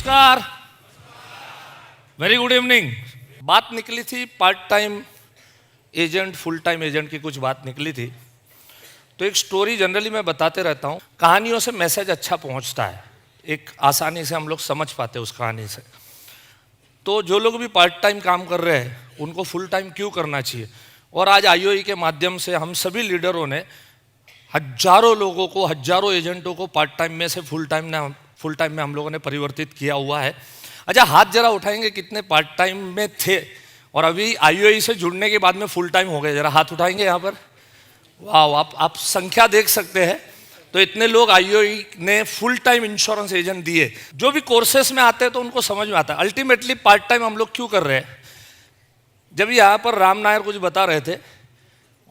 नमस्कार, very good evening. बात निकली थी part time agent full time agent की, कुछ बात निकली थी। तो एक स्टोरी जनरली मैं बताते रहता हूँ, कहानियों से मैसेज अच्छा पहुँचता है, एक आसानी से हम लोग समझ पाते हैं उस कहानी से। तो जो लोग भी पार्ट टाइम काम कर रहे हैं उनको फुल टाइम क्यों करना चाहिए। और आज आईओई के माध्यम से हम सभी लीडरों ने हजारों लोगों को, हजारों एजेंटों को पार्ट टाइम में से फुल टाइम में हम लोगों ने परिवर्तित किया हुआ है। अच्छा, हाथ जरा उठाएंगे कितने पार्ट टाइम में थे और अभी आईओई से जुड़ने के बाद में फुल टाइम हो गए, जरा हाथ उठाएंगे यहाँ पर। वाह, आप संख्या देख सकते हैं। तो इतने लोग आईओई ने फुल टाइम इंश्योरेंस एजेंट दिए। जो भी कोर्सेस में आते हैं तो उनको समझ में आता है अल्टीमेटली पार्ट टाइम हम लोग क्यों कर रहे हैं। जब यहाँ पर राम नायर कुछ बता रहे थे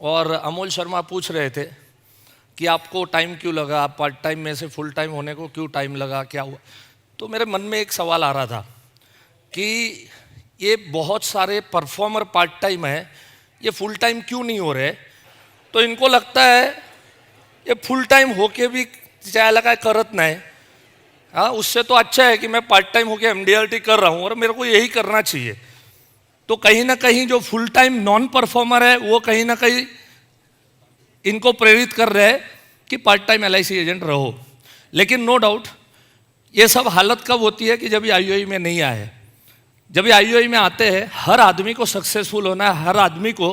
और अमोल शर्मा पूछ रहे थे कि आपको टाइम क्यों लगा, आप पार्ट टाइम में से फुल टाइम होने को क्यों टाइम लगा, क्या हुआ, तो मेरे मन में एक सवाल आ रहा था कि ये बहुत सारे परफॉर्मर पार्ट टाइम है, ये फुल टाइम क्यों नहीं हो रहे। तो इनको लगता है ये फुल टाइम होके भी चाहे लगा करत नहीं, हाँ उससे तो अच्छा है कि मैं पार्ट टाइम होके एमडीआरटी कर रहा हूँ और मेरे को यही करना चाहिए। तो कहीं ना कहीं जो फुल टाइम नॉन परफॉर्मर है वो कहीं ना कहीं इनको प्रेरित कर रहे हैं कि पार्ट टाइम एलआईसी एजेंट रहो। लेकिन नो डाउट ये सब हालत कब होती है कि जब ये आईओई में नहीं आए। जब ये आईओई में आते हैं, हर आदमी को सक्सेसफुल होना है, हर आदमी को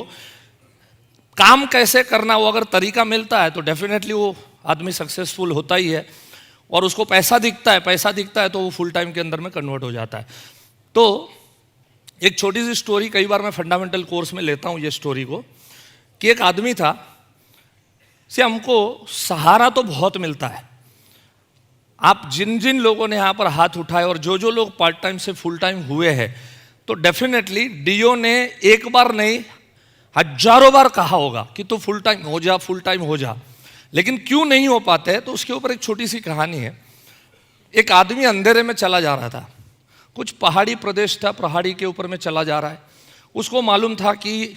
काम कैसे करना, वो अगर तरीका मिलता है तो डेफिनेटली वो आदमी सक्सेसफुल होता ही है और उसको पैसा दिखता है तो वो फुल टाइम के अंदर में कन्वर्ट हो जाता है। तो एक छोटी सी स्टोरी, कई बार मैं फंडामेंटल कोर्स में लेता हूँ ये स्टोरी को, कि एक आदमी था, से हमको सहारा तो बहुत मिलता है। आप जिन जिन लोगों ने यहाँ पर हाथ उठाए और जो जो लोग पार्ट टाइम से फुल टाइम हुए हैं, तो डेफिनेटली डीओ ने एक बार नहीं हजारों बार कहा होगा कि तू फुल टाइम हो जा, फुल टाइम हो जा। लेकिन क्यों नहीं हो पाते हैं, तो उसके ऊपर एक छोटी सी कहानी है। एक आदमी अंधेरे में चला जा रहा था, कुछ पहाड़ी प्रदेश था, पहाड़ी के ऊपर में चला जा रहा है। उसको मालूम था कि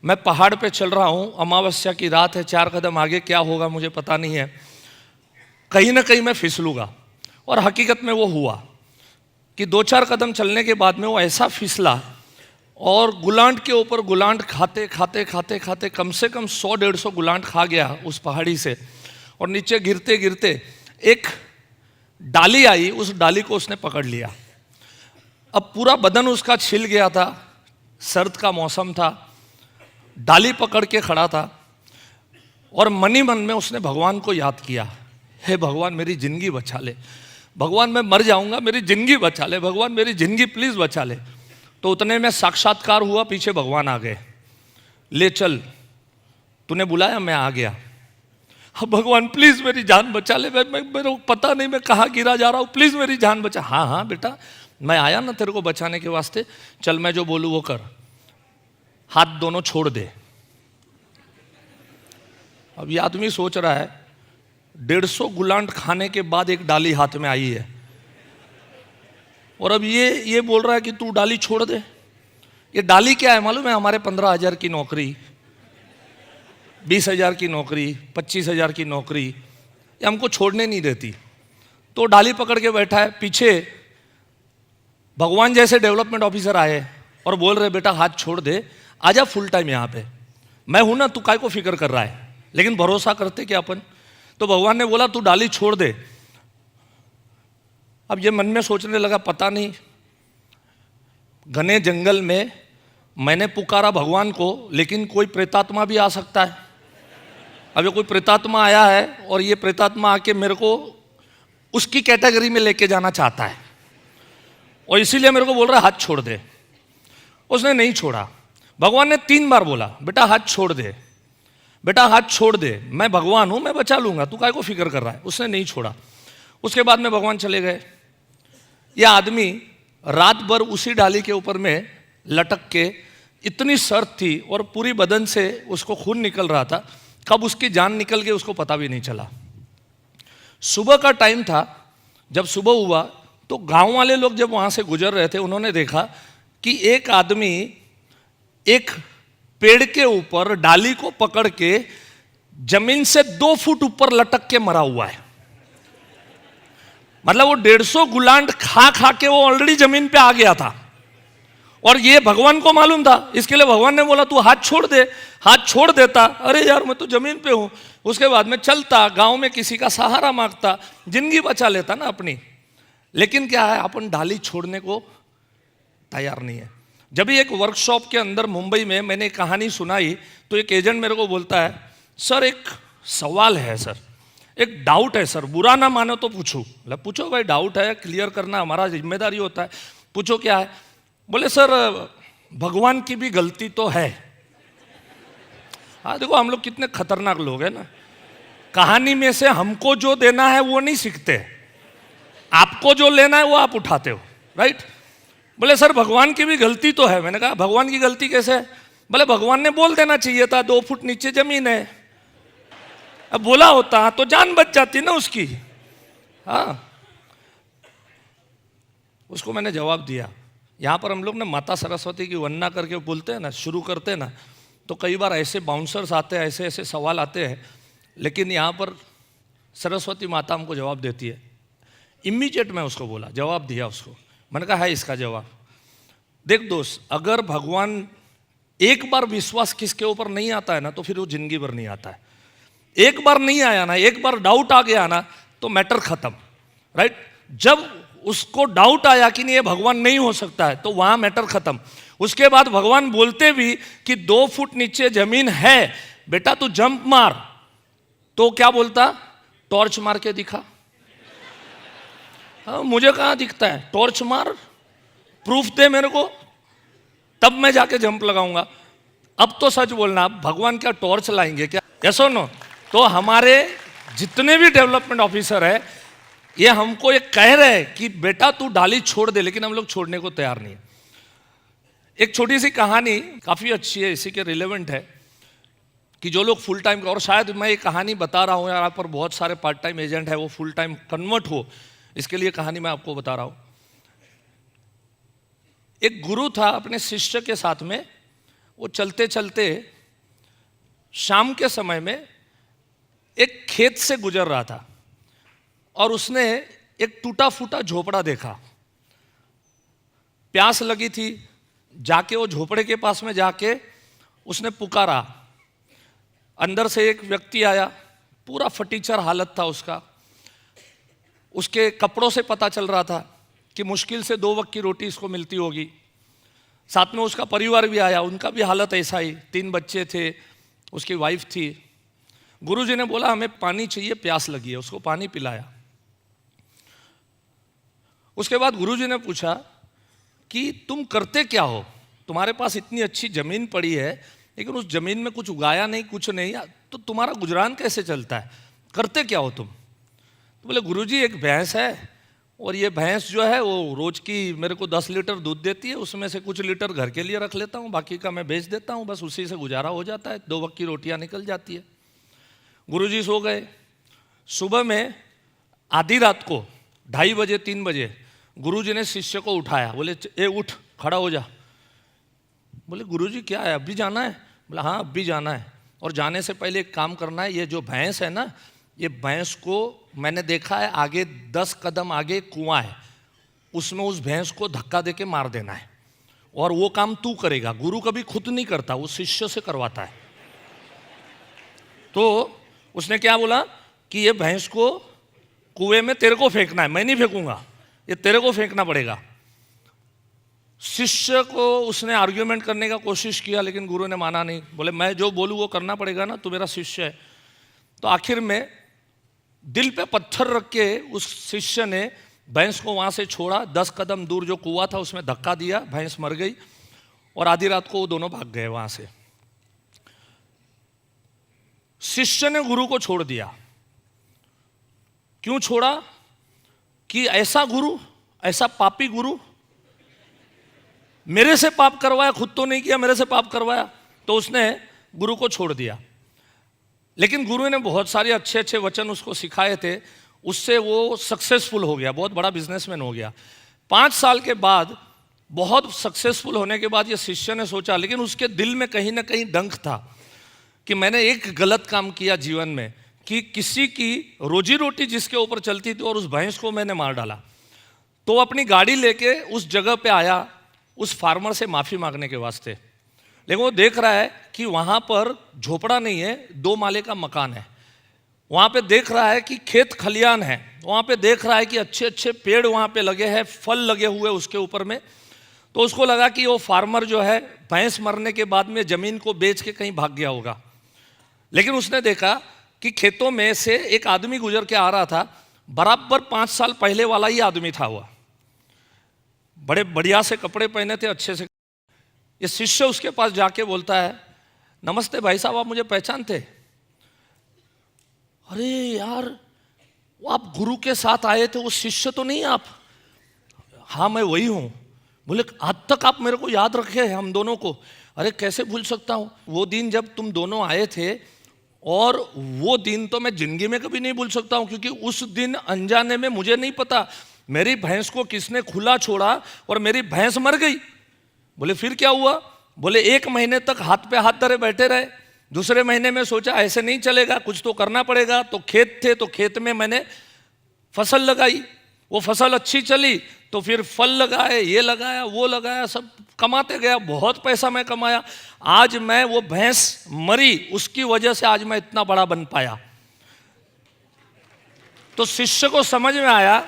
मैं पहाड़ पे चल रहा हूँ, अमावस्या की रात है, 4 कदम आगे क्या होगा मुझे पता नहीं है, कहीं ना कहीं मैं फिसलूंगा। और हकीकत में वो हुआ कि 2-4 कदम चलने के बाद में वो ऐसा फिसला और गुलांट के ऊपर गुलांट खाते खाते खाते खाते कम से कम 100-150 गुलांट खा गया उस पहाड़ी से। और नीचे गिरते गिरते एक डाली आई, उस डाली को उसने पकड़ लिया। अब पूरा बदन उसका छिल गया था, सर्द का मौसम था, डाली पकड़ के खड़ा था और मन ही मन में उसने भगवान को याद किया, हे भगवान मेरी जिंदगी बचा ले, भगवान मैं मर जाऊंगा, मेरी जिंदगी बचा ले, भगवान मेरी जिंदगी प्लीज बचा ले। तो उतने में साक्षात्कार हुआ, पीछे भगवान आ गए, ले चल, तूने बुलाया मैं आ गया, अब भगवान प्लीज मेरी जान बचा ले, मेरे को पता नहीं मैं कहाँ गिरा जा रहा हूँ, प्लीज मेरी जान बचा। हाँ हाँ बेटा, मैं आया ना तेरे को बचाने के वास्ते, चल मैं जो बोलूँ वो कर, हाथ दोनों छोड़ दे। अब ये आदमी सोच रहा है 150 गुलांट खाने के बाद एक डाली हाथ में आई है और अब ये बोल रहा है कि तू डाली छोड़ दे। ये डाली क्या है मालूम है? हमारे 15,000 की नौकरी, 20,000 की नौकरी, 25,000 की नौकरी, ये हमको छोड़ने नहीं देती। तो डाली पकड़ के बैठा है, पीछे भगवान जैसे डेवलपमेंट ऑफिसर आए और बोल रहे बेटा हाथ छोड़ दे, आजा फुल टाइम यहाँ पे, मैं हूं ना, तू काय को फिक्र कर रहा है। लेकिन भरोसा करते क्या अपन। तो भगवान ने बोला तू डाली छोड़ दे। अब ये मन में सोचने लगा, पता नहीं घने जंगल में मैंने पुकारा भगवान को, लेकिन कोई प्रेतात्मा भी आ सकता है। अब ये कोई प्रेतात्मा आया है और ये प्रेतात्मा आके मेरे को उसकी कैटेगरी में लेके जाना चाहता है और इसीलिए मेरे को बोल रहा है हाथ छोड़ दे। उसने नहीं छोड़ा। भगवान ने 3 बार बोला बेटा हाथ छोड़ दे, बेटा हाथ छोड़ दे, मैं भगवान हूं, मैं बचा लूंगा, तू काय को फिक्र कर रहा है। उसने नहीं छोड़ा। उसके बाद में भगवान चले गए। यह आदमी रात भर उसी डाली के ऊपर में लटक के, इतनी सर्द थी और पूरी बदन से उसको खून निकल रहा था, कब उसकी जान निकल गई उसको पता भी नहीं चला। सुबह का टाइम था, जब सुबह हुआ तो गांव वाले लोग जब वहां से गुजर रहे थे, उन्होंने देखा कि एक आदमी एक पेड़ के ऊपर डाली को पकड़ के जमीन से 2 फुट ऊपर लटक के मरा हुआ है। मतलब वो 150 गुलांट खा खा के वो ऑलरेडी जमीन पे आ गया था, और ये भगवान को मालूम था। इसके लिए भगवान ने बोला तू हाथ छोड़ दे। हाथ छोड़ देता, अरे यार मैं तो जमीन पे हूं। उसके बाद में चलता, गांव में किसी का सहारा मांगता, जिंदगी बचा लेता ना अपनी। लेकिन क्या है, अपन डाली छोड़ने को तैयार नहीं है। जब भी एक वर्कशॉप के अंदर मुंबई में मैंने कहानी सुनाई, तो एक एजेंट मेरे को बोलता है, सर एक सवाल है सर, एक डाउट है सर, बुरा ना मानो तो पूछो। मतलब पूछो भाई, डाउट है, क्लियर करना हमारा जिम्मेदारी होता है, पूछो क्या है। बोले सर भगवान की भी गलती तो है। हाँ देखो हम लोग कितने खतरनाक लोग हैं ना, कहानी में से हमको जो देना है वो नहीं सीखते, आपको जो लेना है वो आप उठाते हो, राइट। बोले सर भगवान की भी गलती तो है। मैंने कहा भगवान की गलती कैसे है? बोले भगवान ने बोल देना चाहिए था 2 फुट नीचे जमीन है। अब बोला होता तो जान बच जाती ना उसकी। हाँ, उसको मैंने जवाब दिया। यहाँ पर हम लोग ना माता सरस्वती की वंदना करके बोलते हैं ना, शुरू करते हैं ना, तो कई बार ऐसे बाउंसर्स आते हैं, ऐसे ऐसे सवाल आते हैं, लेकिन यहाँ पर सरस्वती माता हमको जवाब देती है। इमीडिएट मैं उसको बोला, जवाब दिया उसको। मैंने कहा है इसका जवाब। देख दोस्त, अगर भगवान एक बार विश्वास किसके ऊपर नहीं आता है ना, तो फिर वो जिंदगी भर नहीं आता है। एक बार नहीं आया ना, एक बार डाउट आ गया ना, तो मैटर खत्म, राइट। जब उसको डाउट आया कि नहीं ये भगवान नहीं हो सकता है, तो वहां मैटर खत्म। उसके बाद भगवान बोलते भी कि 2 फुट नीचे जमीन है, बेटा तू जंप मार, तो क्या बोलता? टॉर्च मार के दिखा। हाँ, मुझे कहां दिखता है? टॉर्च मार, प्रूफ दे मेरे को, तब मैं जाके जंप लगाऊंगा। अब तो सच बोलना, अब भगवान क्या टॉर्च लाएंगे क्या? यस और नो? तो हमारे जितने भी डेवलपमेंट ऑफिसर है, ये हमको ये कह रहे हैं कि बेटा तू डाली छोड़ दे, लेकिन हम लोग छोड़ने को तैयार नहीं है। एक छोटी सी कहानी काफी अच्छी है, इसी के रिलेवेंट है, कि जो लोग फुल टाइम, और शायद मैं ये कहानी बता रहा हूं यार, आप पर बहुत सारे पार्ट टाइम एजेंट है, वो फुल टाइम कन्वर्ट हो, इसके लिए कहानी मैं आपको बता रहा हूं। एक गुरु था, अपने शिष्य के साथ में वो चलते चलते शाम के समय में एक खेत से गुजर रहा था, और उसने एक टूटा फूटा झोपड़ा देखा। प्यास लगी थी, जाके वो झोपड़े के पास में जाके उसने पुकारा। अंदर से एक व्यक्ति आया, पूरा फटीचर हालत था उसका। उसके कपड़ों से पता चल रहा था कि मुश्किल से 2 वक्त की रोटी इसको मिलती होगी। साथ में उसका परिवार भी आया, उनका भी हालत ऐसा ही, 3 बच्चे थे, उसकी वाइफ थी। गुरुजी ने बोला हमें पानी चाहिए, प्यास लगी है, उसको पानी पिलाया। उसके बाद गुरुजी ने पूछा कि तुम करते क्या हो? तुम्हारे पास इतनी अच्छी जमीन पड़ी है, लेकिन उस जमीन में कुछ उगाया नहीं, कुछ नहीं, तो तुम्हारा गुजरान कैसे चलता है? करते क्या हो तुम? तो बोले गुरुजी एक भैंस है, और ये भैंस जो है वो रोज की मेरे को 10 लीटर दूध देती है, उसमें से कुछ लीटर घर के लिए रख लेता हूँ, बाकी का मैं बेच देता हूँ, बस उसी से गुजारा हो जाता है, 2 वक्त की रोटियाँ निकल जाती है। गुरुजी सो गए। सुबह में आधी रात को 2:30 बजे 3 बजे गुरुजी ने शिष्य को उठाया, बोले ए उठ, खड़ा हो जा। बोले गुरुजी क्या है, अभी जाना है? बोला हाँ अभी जाना है, और जाने से पहले एक काम करना है, ये जो भैंस है ना, ये भैंस को मैंने देखा है आगे 10 कदम आगे कुआं है, उसमें उस भैंस को धक्का देके मार देना है, और वो काम तू करेगा। गुरु कभी खुद नहीं करता, वो शिष्य से करवाता है। तो उसने क्या बोला कि ये भैंस को कुएं में तेरे को फेंकना है, मैं नहीं फेंकूंगा, ये तेरे को फेंकना पड़ेगा। शिष्य को उसने आर्ग्यूमेंट करने का कोशिश किया, लेकिन गुरु ने माना नहीं, बोले मैं जो बोलूँ वो करना पड़ेगा ना, तू मेरा शिष्य है। तो आखिर में दिल पे पत्थर रख के उस शिष्य ने भैंस को वहां से छोड़ा, 10 कदम दूर जो कुआं था उसमें धक्का दिया, भैंस मर गई, और आधी रात को वो दोनों भाग गए वहां से। शिष्य ने गुरु को छोड़ दिया। क्यों छोड़ा? कि ऐसा गुरु, ऐसा पापी गुरु, मेरे से पाप करवाया, खुद तो नहीं किया, मेरे से पाप करवाया, तो उसने गुरु को छोड़ दिया। लेकिन गुरु ने बहुत सारे अच्छे अच्छे वचन उसको सिखाए थे, उससे वो सक्सेसफुल हो गया, बहुत बड़ा बिजनेसमैन हो गया। 5 साल के बाद बहुत सक्सेसफुल होने के बाद ये शिष्य ने सोचा, लेकिन उसके दिल में कहीं ना कहीं डंक था कि मैंने एक गलत काम किया जीवन में, कि किसी की रोजी रोटी जिसके ऊपर चलती थी और उस भैंस को मैंने मार डाला। तो वो अपनी गाड़ी लेके उस जगह पे आया उस फार्मर से माफ़ी मांगने के वास्ते। लेकिन वो देख रहा है कि वहाँ पर झोपड़ा नहीं है, 2 माले का मकान है। वहाँ पे देख रहा है कि खेत खलियान है। वहाँ पे देख रहा है कि अच्छे अच्छे पेड़ वहाँ पे लगे हैं, फल लगे हुए उसके ऊपर में। तो उसको लगा कि वो फार्मर जो है भैंस मरने के बाद में ज़मीन को बेच के कहीं भाग गया होगा। लेकिन उसने देखा कि खेतों में से एक आदमी गुजर के आ रहा था, बराबर 5 साल पहले वाला ही आदमी था। हुआ बड़े बढ़िया से कपड़े पहने थे, अच्छे से। ये शिष्य उसके पास जाके बोलता है, नमस्ते भाई साहब, आप मुझे पहचानते? अरे यार, वो आप गुरु के साथ आए थे, वो शिष्य तो नहीं आप? हाँ मैं वही हूँ। बोले आज तक आप मेरे को याद रखे हैं हम दोनों को? अरे कैसे भूल सकता हूँ, वो दिन जब तुम दोनों आए थे, और वो दिन तो मैं जिंदगी में कभी नहीं भूल सकता हूँ, क्योंकि उस दिन अनजाने में मुझे नहीं पता मेरी भैंस को किसने खुला छोड़ा और मेरी भैंस मर गई। बोले फिर क्या हुआ? बोले 1 महीने तक हाथ पे हाथ धरे बैठे रहे। दूसरे महीने में सोचा ऐसे नहीं चलेगा, कुछ तो करना पड़ेगा। तो खेत थे, तो खेत में मैंने फसल लगाई। वो फसल अच्छी चली तो फिर फल लगाए, ये लगाया, वो लगाया, सब कमाते गया। बहुत पैसा मैं कमाया। आज मैं, वो भैंस मरी उसकी वजह से आज मैं इतना बड़ा बन पाया। तो शिष्य को समझ में आया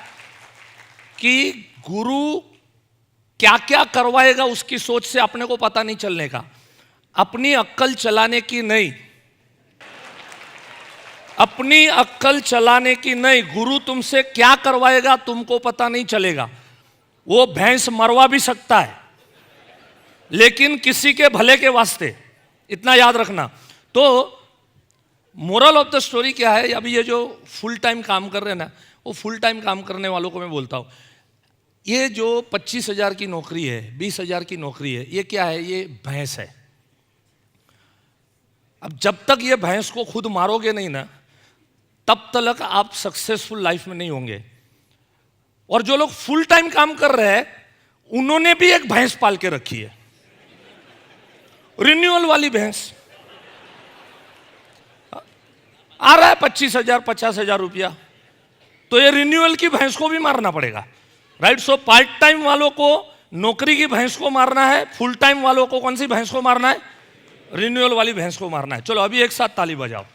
कि गुरु क्या क्या करवाएगा उसकी सोच से अपने को पता नहीं चलने का, अपनी अक्ल चलाने की नहीं, अपनी अक्ल चलाने की नहीं। गुरु तुमसे क्या करवाएगा तुमको पता नहीं चलेगा। वो भैंस मरवा भी सकता है, लेकिन किसी के भले के वास्ते, इतना याद रखना। तो मोरल ऑफ द स्टोरी क्या है? अभी ये जो फुल टाइम काम कर रहे हैं ना, वो फुल टाइम काम करने वालों को मैं बोलता हूं, ये जो 25,000 की नौकरी है, 20,000 की नौकरी है, ये क्या है? ये भैंस है। अब जब तक ये भैंस को खुद मारोगे नहीं ना, तब तक आप सक्सेसफुल लाइफ में नहीं होंगे। और जो लोग फुल टाइम काम कर रहे हैं, उन्होंने भी एक भैंस पाल के रखी है, रिन्यूअल वाली भैंस। आ रहा है 25,000 50,000 रुपया, तो ये रिन्यूअल की भैंस को भी मारना पड़ेगा, राइट? सो पार्ट टाइम वालों को नौकरी की भैंस को मारना है, फुल टाइम वालों को कौन सी भैंस को मारना है? रिन्यूअल वाली भैंस को मारना है। चलो अभी एक साथ ताली बजाओ।